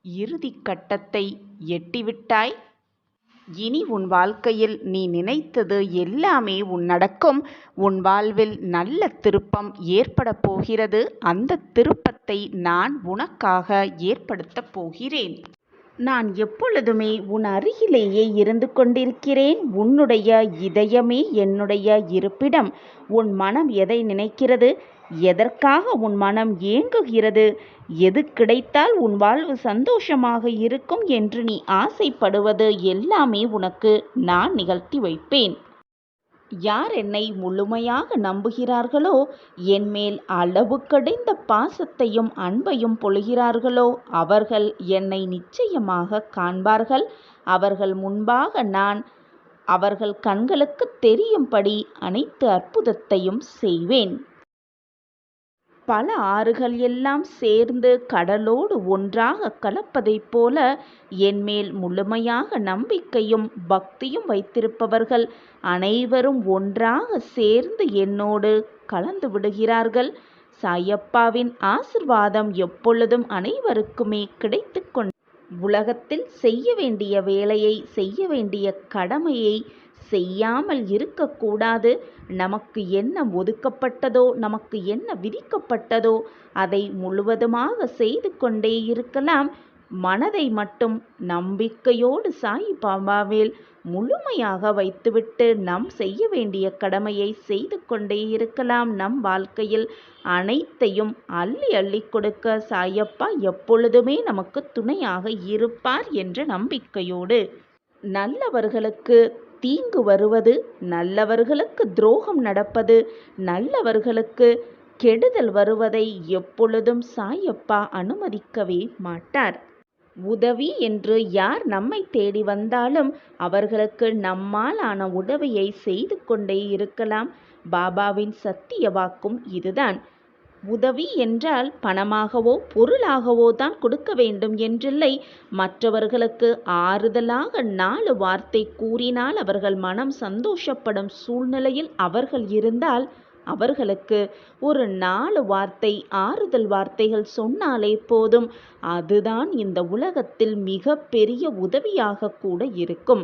இறுதிக் கட்டத்தை எட்டிவிட்டாய். இனி உன் வாழ்க்கையில் நீ நினைத்தது எல்லாமே நடக்கும். உன் வாழ்வில் நல்ல திருப்பம் ஏற்படப் போகிறது. அந்த திருப்பத்தை நான் உனக்காக ஏற்படுத்தப் போகிறேன். நான் எப்பொழுதுமே உன் அருகிலேயே இருந்து கொண்டிருக்கிறேன். உன்னுடைய இதயமே என்னுடைய இருப்பிடம். உன் மனம் எதை நினைக்கிறது? எதற்காக உன் மனம் ஏங்குகிறது? எது கிடைத்தால் உன் வாழ்வு சந்தோஷமாக இருக்கும் என்று நீ ஆசைப்படுவது எல்லாமே உனக்கு நான் நிகழ்த்தி வைப்பேன். யார் என்னை முழுமையாக நம்புகிறார்களோ, என்மேல் அளவு கடந்த பாசத்தையும் அன்பையும் பொழிகிறார்களோ, அவர்கள் என்னை நிச்சயமாக காண்பார்கள். அவர்கள் முன்பாக நான் அவர்கள் கண்களுக்கு தெரியும்படி அனைத்து அற்புதத்தையும் செய்வேன். பல ஆறுகள் எல்லாம் சேர்ந்து கடலோடு ஒன்றாக கலப்பதைப் போல என்மேல் முழுமையாக நம்பிக்கையும் பக்தியும் வைத்திருப்பவர்கள் அனைவரும் ஒன்றாக சேர்ந்து என்னோடு கலந்து விடுகிறார்கள். சாயப்பாவின் ஆசிர்வாதம் எப்பொழுதும் அனைவருக்குமே கிடைத்து கொண்டு உலகத்தில் செய்ய வேண்டிய வேலையை, செய்ய வேண்டிய கடமையை செய்யாமல் இருக்கக்கூடாது. நமக்கு என்ன ஒதுக்கப்பட்டதோ, நமக்கு என்ன விதிக்கப்பட்டதோ அதை முழுவதுமாக செய்து கொண்டே இருக்கலாம். மனதை மட்டும் நம்பிக்கையோடு சாய் பாபாவில் முழுமையாக வைத்துவிட்டு நம் செய்ய வேண்டிய கடமையை செய்து கொண்டே இருக்கலாம். நம் வாழ்க்கையில் அனைத்தையும் அள்ளி அள்ளி கொடுக்க சாயப்பா எப்பொழுதுமே நமக்கு துணையாக இருப்பார் என்ற நம்பிக்கையோடு நல்லவர்களுக்கு தீங்கு வருவது, நல்லவர்களுக்கு துரோகம் நடப்பது, நல்லவர்களுக்கு கெடுதல் வருவதை எப்பொழுதும் சாயப்பா அனுமதிக்கவே மாட்டார். உதவி என்று யார் நம்மை தேடி வந்தாலும் அவர்களுக்கு நம்மால் ஆன உதவியை செய்து கொண்டே இருக்கலாம். பாபாவின் சத்திய வாக்கும் இதுதான். உதவி என்றால் பணமாகவோ பொருளாகவோ தான் கொடுக்க வேண்டும் என்றில்லை. மற்றவர்களுக்கு ஆறுதலாக 4 வார்த்தை கூறினால் அவர்கள் மனம் சந்தோஷப்படும் சூழ்நிலையில் அவர்கள் இருந்தால் அவர்களுக்கு ஒரு 4 வார்த்தை ஆறுதல் வார்த்தைகள் சொன்னாலே போதும். அதுதான் இந்த உலகத்தில் மிக பெரிய உதவியாக கூட இருக்கும்.